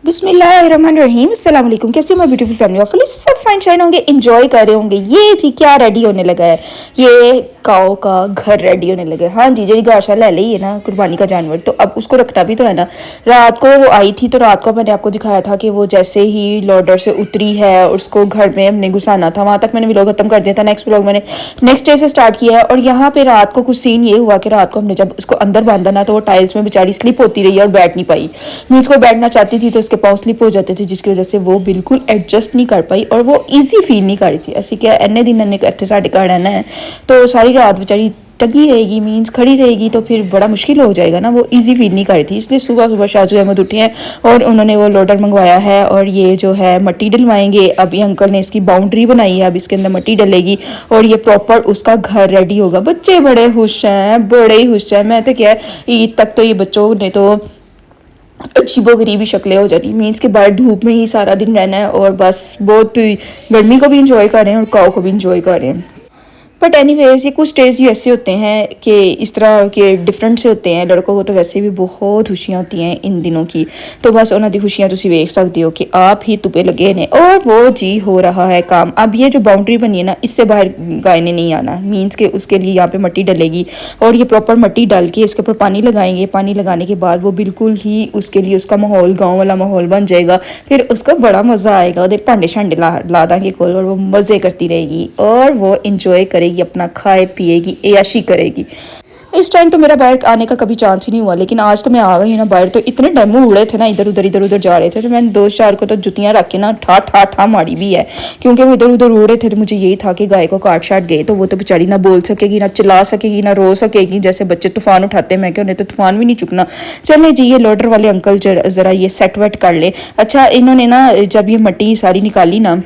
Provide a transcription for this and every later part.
बिस्मिल्लाहिर्रहमानिर्रहीम अस्सलाम वालेकुम। कैसे मैं ब्यूटीफुल फैमिली ऑफ सब फाइन शाइन होंगे, एंजॉय कर रहे होंगे। ये जी क्या रेडी होने लगा है, ये काओ का घर रेडी होने लगा है। हाँ जी, जी गाशा ले ली है ना कुर्बानी का जानवर, तो अब उसको रखना भी तो है ना। रात को वो आई थी, तो रात को मैंने आपको दिखाया था कि वो जैसे ही लॉडर से उतरी है उसको घर में हमने घुसाना था। वहाँ तक मैंने व्लॉग खत्म कर दिया था। नेक्स्ट व्लॉग मैंने नेक्स्ट डे से स्टार्ट किया है। और यहाँ पे रात को कुछ सीन ये हुआ कि रात को हमने जब उसको अंदर बांधा ना, तो वो टाइल्स में बेचारी स्लिप होती रही और बैठ नहीं पाई। मीन्स को बैठना चाहती थी तो उसके पाँव स्लिप हो जाते थे, जिसकी वजह से वो बिल्कुल एडजस्ट नहीं कर पाई और वो ईजी फील नहीं कर रही थी। ऐसी क्या इन्ने दिन इन्ने इतने साढ़े घर रहना है, तो सारी रात बेचारी टंगी रहेगी, मीन्स खड़ी रहेगी, तो फिर बड़ा मुश्किल हो जाएगा ना। वो इजी फील नहीं कर रही थी, इसलिए सुबह सुबह शाजू अहमद उठे हैं और उन्होंने वो लोडर मंगवाया है। और ये जो है मट्टी डलवाएंगे। अभी अंकल ने इसकी बाउंड्री बनाई है, अब इसके अंदर मट्टी डलेगी और ये प्रॉपर उसका घर रेडी होगा। बच्चे बड़े खुश हैं, बड़े ही खुश हैं। मैं तो क्या ईद तक तो ये बच्चों ने तो अजीबो गरीबी शक्लें हो जाती। मीन्स के बाहर धूप में ही सारा दिन रहना है और बस बहुत गर्मी को भी इंजॉय कर रहे हैं और काऊ को भी इंजॉय कर रहे हैं। बट एनीवेज ये कुछ डेज ही ऐसे होते हैं कि इस तरह के डिफरेंट से होते हैं। लड़कों को तो वैसे भी बहुत खुशियाँ होती हैं इन दिनों की, तो बस उन्होंने खुशियाँ तुम वेख सकते हो कि आप ही तुपे लगे ने और वो जी हो रहा है काम। अब ये जो बाउंड्री बनी है ना, इससे बाहर गाय ने नहीं आना। मीन्स के उसके लिए यहाँ पे मट्टी डलेगी और ये प्रॉपर मट्टी डाल के इसके ऊपर पानी लगाएंगे। पानी लगाने के बाद वो बिल्कुल ही उसके लिए उसका माहौल गाँव वाला माहौल बन जाएगा। फिर उसको बड़ा मज़ा आएगा। वो भांडे शांडे ला देंगे कोल और वो मज़े करती रहेगी और वो इंजॉय करेगी, अपना खाए पिएगी, ऐशी करेगी। इस टाइम तो मेरा बाहर आने का कभी चांस ही नहीं हुआ, लेकिन आज तो मैं आ गई ना बाहर। तो इतने डेमो उड़े थे ना, इधर उधर जा रहे थे, तो मैंने 2-4 को तो जुतियां रख के ना ठा ठा ठा मारी भी है, क्योंकि वो इधर उधर उड़ रहे थे। तो मुझे यही था कि गाय को काट शाट गए तो वो तो बेचारी ना बोल सकेगी, ना चिल्ला सकेगी, ना रो सकेगी। जैसे बच्चे तूफान उठाते हैं, मैं क्या उन्हें तो तूफान भी नहीं चुकना। चले जी, ये लोडर वाले अंकल ज़रा ये सेट वेट कर ले। अच्छा, इन्होंने ना जब ये मट्टी सारी निकाली ना,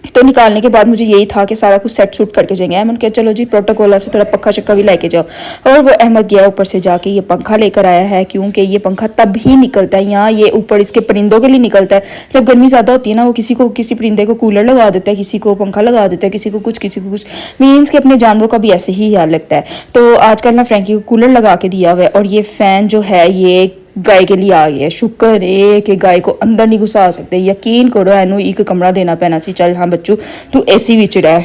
तो निकालने के बाद मुझे यही था कि सारा कुछ सेट सूट करके जाएंगे। अहमद कहा चलो जी प्रोटोकॉल से थोड़ा पक्का चक्का भी लेके जाओ, और वो अहमद गया ऊपर से जाके ये पंखा लेकर आया है, क्योंकि ये पंखा तब ही निकलता है यहाँ, ये ऊपर इसके परिंदों के लिए निकलता है जब गर्मी ज़्यादा होती है ना। वो किसी परिंदे को कूलर लगा देता है, किसी को पंखा लगा देता है, किसी को कुछ मीन्स कि अपने जानवरों का भी ऐसे ही ख्याल लगता है। तो आजकल ना फ्रैंकी को कूलर लगा के दिया हुआ है और ये फ़ैन जो है ये गाय के लिए आ गया है। शुक्र है कि गाय को अंदर नहीं घुसा सकते। यकीन करो एनू एक कमरा देना पैना सी, चल हाँ बच्चू तू एसी विच रह।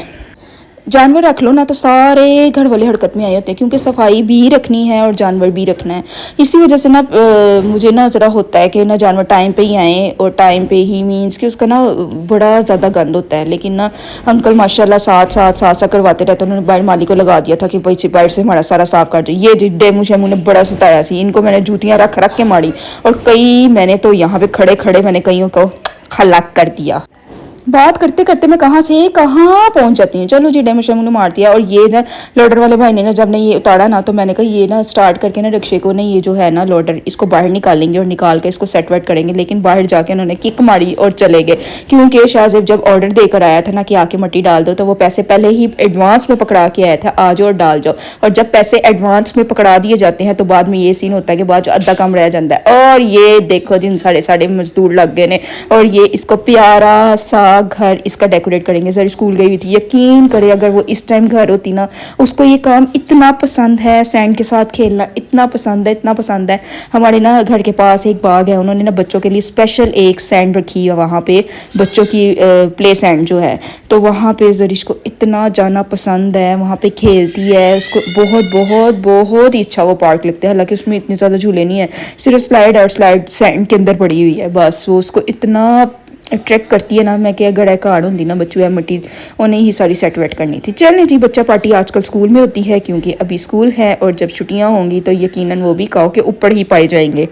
जानवर रख लो ना तो सारे घर वाले हरकत में आए होते हैं, क्योंकि सफाई भी रखनी है और जानवर भी रखना है। इसी वजह से ना मुझे ना ज़रा होता है कि ना जानवर टाइम पे ही आए और टाइम पे ही, मीन्स कि उसका ना बड़ा ज़्यादा गंद होता है। लेकिन ना अंकल माशाल्लाह साथ करवाते रहते। उन्होंने बाहर माली को लगा दिया था कि भाई बाहर से हमारा सारा साफ कर दो। ये डेमू शेमू ने बड़ा सताया सी, इनको मैंने जूतियाँ रख के मारी और कई मैंने तो यहाँ पे खड़े खड़े मैंने कईयों को खलाक कर दिया। बात करते करते मैं कहाँ से कहाँ पहुँच जाती हूँ। चलो जी, डेमो शेमो ने मार दिया। और ये ना लोडर वाले भाई ने ना जब ने ये उतारा ना, तो मैंने कहा ये ना स्टार्ट करके ना रिक्शे को ना ये जो है ना लोडर इसको बाहर निकालेंगे और निकाल के इसको सेट वेट करेंगे। लेकिन बाहर जाके उन्होंने किक मारी और चले गए, क्योंकि शाहजेब जब ऑर्डर देकर आया था ना कि आके मट्टी डाल दो, तो वो पैसे पहले ही एडवांस में पकड़ा के आया था, आ जाओ और डाल जाओ। और जब पैसे एडवांस में पकड़ा दिए जाते हैं तो बाद में ये सीन होता है कि बाद अद्धा काम रह जाता है। और ये देखो जिन साढ़े मजदूर लग गए ने और ये इसको प्यारा सा घर इसका डेकोरेट करेंगे। सर स्कूल गई हुई थी, यकीन करे अगर वो इस टाइम घर होती ना, उसको ये काम इतना पसंद है, सैंड के साथ खेलना इतना पसंद है। हमारे ना घर के पास एक बाग है, उन्होंने ना बच्चों के लिए स्पेशल एक सैंड रखी है वहाँ पे, बच्चों की प्ले सैंड जो है। तो वहाँ पे जरिश को इतना जाना पसंद है, वहाँ पे खेलती है, उसको बहुत ही अच्छा वो पार्क लगता है। हालांकि उसमें इतने ज़्यादा झूले नहीं है, सिर्फ स्लाइड सैंड के अंदर पड़ी हुई है। बस वो उसको इतना अट्रैक्ट करती है ना। मैं क्या गड़ा कार्ड होंगी ना बच्चू है मट्टी उन्हें ही सारी सेट वेट करनी थी। चलने जी, बच्चा पार्टी आजकल स्कूल में होती है, क्योंकि अभी स्कूल है और जब छुट्टियां होंगी तो यकीनन वो भी काऊ के ऊपर ही पाए जाएंगे।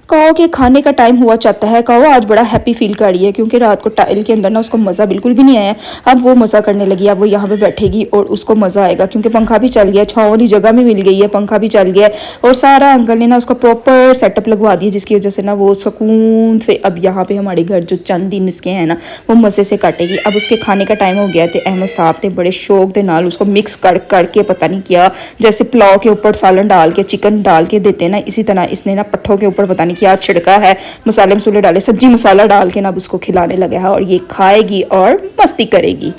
काओ के खाने का टाइम हुआ चाहता है। काओ आज बड़ा हैप्पी फील कर रही है, क्योंकि रात को टाइल के अंदर ना उसको मज़ा बिल्कुल भी नहीं आया। अब वो मज़ा करने लगी, अब वो यहाँ पे बैठेगी और उसको मज़ा आएगा, क्योंकि पंखा भी चल गया, छाँव वाली जगह में मिल गई है, पंखा भी चल गया और सारा अंकल ने ना उसका प्रॉपर सेटअप लगवा दिया, जिसकी वजह से ना वो सुकून से अब यहाँ पे हमारे घर जो चंद दिन उसके हैं ना वो मज़े से काटेगी। अब उसके खाने का टाइम हो गया तो अहमद साहब ने बड़े शौक के नाल उसको मिक्स करके पता नहीं क्या, जैसे पुलाव के ऊपर सालन डाल के चिकन डाल के देते हैं ना, इसी तरह इसने ना पट्ठों के ऊपर पता नहीं क्या छिड़का है, मसाले मसूले डाले, सब्जी मसाला डाल के ना अब उसको खिलाने लगा है और ये खाएगी और मस्ती करेगी।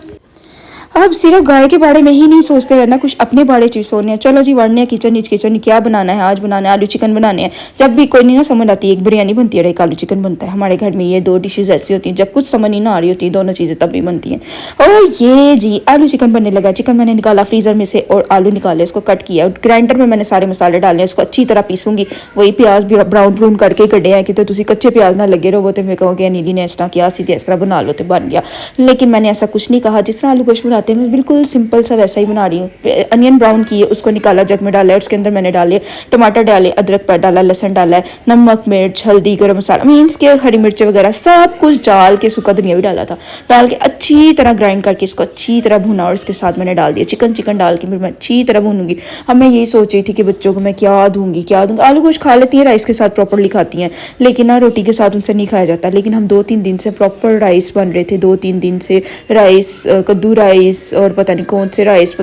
अब सिर्फ गाय के बारे में ही नहीं सोचते रहना, कुछ अपने बारे में सोचने हैं। चलो जी वरने किचन क्या बनाना है, आज बनाना है आलू चिकन बनाने हैं। जब भी कोई नहीं ना समझ आती, एक बिरयानी बनती है और एक आलू चिकन बनता है। हमारे घर में ये दो डिशेज ऐसी होती हैं, जब कुछ समझ नहीं ना आ रही होती दोनों चीज़ें तब भी बनती हैं। और ये जी आलू चिकन बनने लगा। चिकन मैंने निकाला फ्रीज़र में से और आलू निकाले, उसको कट किया। ग्राइंडर में मैंने सारे मसाले डाले, उसको अच्छी तरह पीसूंगी। वही प्याज भी ब्राउन ब्राउन करके कटे हैं कि तो तुसी कच्चे प्याज ना लगे रहो, तो मैं कहोगे नीली ने इस तरह किया, सीधे इस तरह बना लो तो बन गया। लेकिन मैंने ऐसा कुछ नहीं कहा। जिस तरह आलू गोश्त बनाते हैं मैं बिल्कुल सिंपल सा वैसा ही बना रही हूँ। अनियन ब्राउन किए, उसको निकाला, जग में डाला, उसके अंदर मैंने डाले टमाटर, डाले अदरक पर डाला, लहसुन डाला है, नमक मिर्च हल्दी गरम मसाला मीन्स के हरी मिर्च वगैरह सब कुछ डाल के, सूखा धनिया भी डाला था, डाल के अच्छी तरह ग्राइंड करके इसको अच्छी तरह भुना। और इसके साथ मैंने डाल दिया चिकन डाल के फिर मैं अच्छी तरह भूनूंगी। अब मैं यही सोच रही थी कि बच्चों को मैं क्या दूंगी। आलू गोश्त खा लेती हैं, राइस के साथ प्रॉपरली खाती हैं, लेकिन ना रोटी के साथ उनसे नहीं खाया जाता। लेकिन हम 2-3 दिन से प्रॉपर राइस बन रहे थे, 2-3 दिन से राइस, कद्दू राइस और पता नहीं कौन से राइस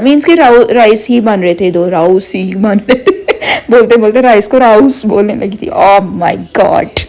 मीन्स के राइस ही बन रहे थे, 2 राउस ही बन रहे थे। बोलते बोलते राइस को राउस बोलने लगी थी। Oh my God.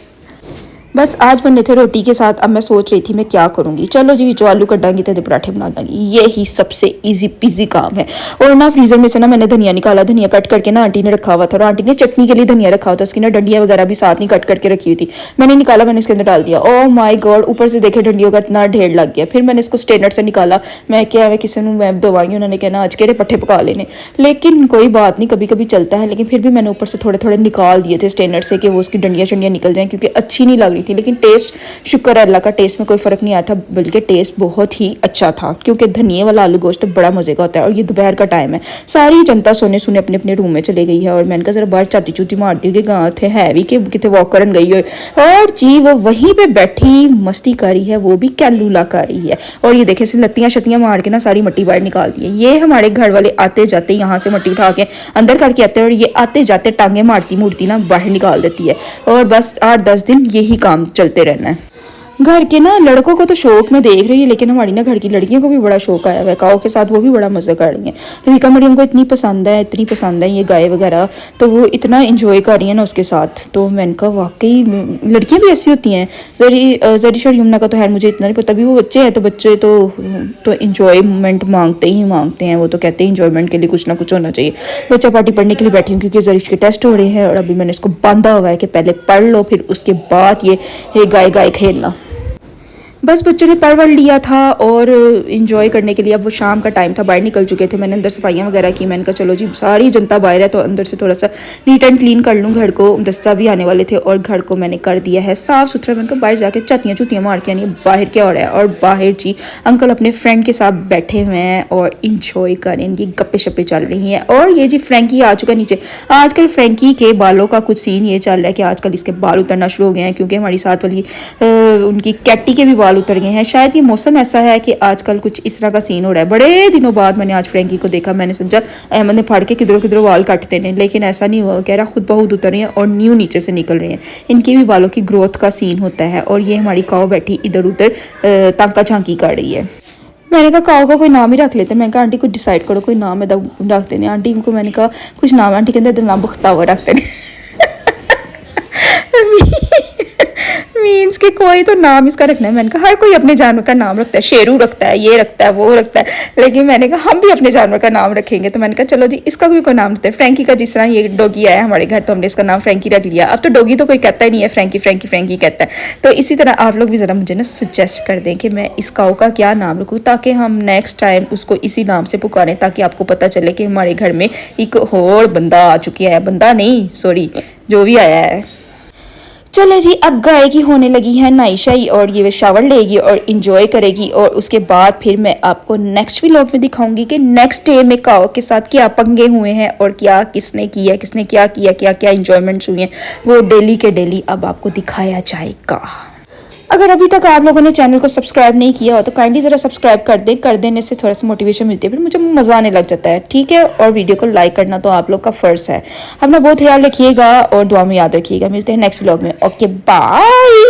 बस आज बनने थे रोटी के साथ। अब मैं सोच रही थी मैं क्या करूंगी। चलो जी जो आलू कटांगी तो पराठे बना दूंगी, ये ही सबसे इजी पीजी काम है। और ना फ्रीजर में से ना मैंने धनिया निकाला, धनिया कट करके ना आंटी ने रखा हुआ था, और आंटी ने चटनी के लिए धनिया रखा हुआ था, उसकी ना डंडियाँ वगैरह भी साथ नहीं कट करके रखी हुई थी। मैंने निकाला, मैंने इसके अंदर डाल दिया। ओह माय गॉड, ऊपर से देखे डंडियों का इतना ढेर लग गया। फिर मैंने इसको स्ट्रेनर से निकाला। मैं क्या मैं किसी ने दवाई, उन्होंने कहना आज के पट्ठे पका लेने, लेकिन कोई बात नहीं, कभी कभी चलता है। लेकिन फिर भी मैंने ऊपर से थोड़े थोड़े निकाल दिए थे स्ट्रेनर से कि वो उसकी डंडियाँ शंडियाँ निकल जाएँ, क्योंकि अच्छी नहीं लग रही थी। लेकिन टेस्ट शुक्र है अल्लाह का, टेस्ट में कोई फ़र्क नहीं आया था, बल्कि टेस्ट बहुत ही अच्छा था, क्योंकि धनिए वाला आलू गोश्त बड़ा मज़े का होता है। और ये दोपहर का टाइम है, सारी जनता सोने सुने अपने अपने रूम में चले गई है। और मैंने कहा ज़रा बाहर चाती चूती मारती कि गाँव थे है भी कि कितने वॉक करन गई हो। और जी वो वहीं पर बैठी मस्ती कर रही है, वो भी कैलूला कर रही है। और ये देखे से लत्तियाँ शत्तियाँ मार के ना सारी मट्टी बाहर निकाल दी है। ये हमारे घर वाले आते जाते यहाँ से मट्टी उठा के अंदर करके आते हैं, और ये आते जाते टांगे मारती मूर्ति ना बाहर निकाल देती है। और बस 8-10 दिन यही काम चलते रहना है। घर के ना लड़कों को तो शौक में देख रही है, लेकिन हमारी ना घर की लड़कियों को भी बड़ा शौक आया हुआ है काओ के साथ, वो भी बड़ा मज़ा कर रही हैं। रविका मरियम को इतनी पसंद है ये गाय वगैरह, तो वो इतना इंजॉय कर रही है ना उसके साथ। तो मैंने कहा वाकई लड़कियां भी ऐसी होती हैं। जरीशा और यमुना का तो है मुझे इतना नहीं पता, भी वो बच्चे हैं तो बच्चे तो इंजॉयमेंट मांगते हैं। वो तो कहते हैं इंजॉयमेंट के लिए कुछ ना कुछ होना चाहिए। बच्चा पार्टी पढ़ने के लिए बैठी हूँ, क्योंकि जरीश के टेस्ट हो रहे हैं, और अभी मैंने इसको बांधा हुआ है कि पहले पढ़ लो, फिर उसके बाद ये गाय खेलना। बस बच्चों ने पढ़ लिया था और इन्जॉय करने के लिए अब वो शाम का टाइम था, बाहर निकल चुके थे। मैंने अंदर सफाइयाँ वगैरह की। मैंने कहा चलो जी सारी जनता बाहर है तो अंदर से थोड़ा सा नीट एंड क्लीन कर लूँ घर को। दस्ता भी आने वाले थे और घर को मैंने कर दिया है साफ़ सुथरा। मैंने कहा बाहर जाके चुतियाँ मार के आनी बाहर क्या हो रहा है। और बाहर जी अंकल अपने फ्रेंड के साथ बैठे हुए हैं और इंजॉय कर रहे हैं, इनकी गप्पे शप्पे चल रही हैं। और ये जी फ्रैंकी आ चुका नीचे। आजकल फ्रैंकी के बालों का कुछ सीन ये चल रहा है कि आजकल इसके बाल उतरना शुरू हो गए हैं, क्योंकि हमारी साथ वाली उनकी कैटी के भी बाल उतर गए हैं। शायद ये मौसम ऐसा है कि आजकल कुछ इस तरह का सीन हो रहा है। बड़े दिनों बाद मैंने आज फ्रैंकी को देखा। मैंने समझा अहमद ने फाड़ के किधरों किधरों बाल काटते हैं, लेकिन ऐसा नहीं हुआ। कह रहा खुद बहुत उतर रही हैं और न्यू नीचे से निकल रहे हैं। इनके भी बालों की ग्रोथ का सीन होता है। और ये हमारी काऊ बैठी इधर उधर तांका झांकी कर रही है। मैंने कहा काऊ का कोई नाम ही रख लेते। मैंने कहा आंटी कुछ डिसाइड करो, कोई नाम है रख देने। आंटी को मैंने कहा कुछ नाम, आंटी कहते नाम बख्ता हुआ रखते हैं। मीन्स कि कोई तो नाम इसका रखना है। मैंने कहा हर कोई अपने जानवर का नाम रखता है, शेरू रखता है, ये रखता है, वो रखता है, लेकिन मैंने कहा हम भी अपने जानवर का नाम रखेंगे। तो मैंने कहा चलो जी इसका भी कोई नाम रखते हैं। फ्रैंकी का जिस तरह ये डॉगी आया हमारे घर तो हमने इसका नाम फ्रैंकी रख लिया। अब तो डॉगी तो कोई कहता ही नहीं है, फ्रैंकी फ्रैंकी फ्रैंकी कहता है। तो इसी तरह आप लोग भी ज़रा मुझे ना सजेस्ट कर दें कि मैं इस काऊ का क्या नाम रखूँ, ताकि हम नेक्स्ट टाइम उसको इसी नाम से पुकारें, ताकि आपको पता चले कि हमारे घर में एक और बंदा आ चुकी है। बंदा नहीं सॉरी, जो भी आया है। चले जी अब गाय की होने लगी है नाई शाई, और ये शावर लेगी और इंजॉय करेगी। और उसके बाद फिर मैं आपको नेक्स्ट व्लॉग में दिखाऊंगी कि नेक्स्ट डे में काऊ के साथ क्या पंगे हुए हैं और क्या किसने किया, किसने क्या किया, क्या क्या इंजॉयमेंट्स हुई हैं, वो डेली के डेली अब आपको दिखाया जाएगा। अगर अभी तक आप लोगों ने चैनल को सब्सक्राइब नहीं किया हो तो काइंडली ज़रा सब्सक्राइब कर दें। कर देने से थोड़ा सा मोटिवेशन मिलती है, फिर मुझे मज़ा आने लग जाता है। ठीक है, और वीडियो को लाइक करना तो आप लोग का फ़र्ज़ है। अपना बहुत ख्याल रखिएगा और दुआ में याद रखिएगा। मिलते हैं नेक्स्ट व्लॉग में। Okay bye.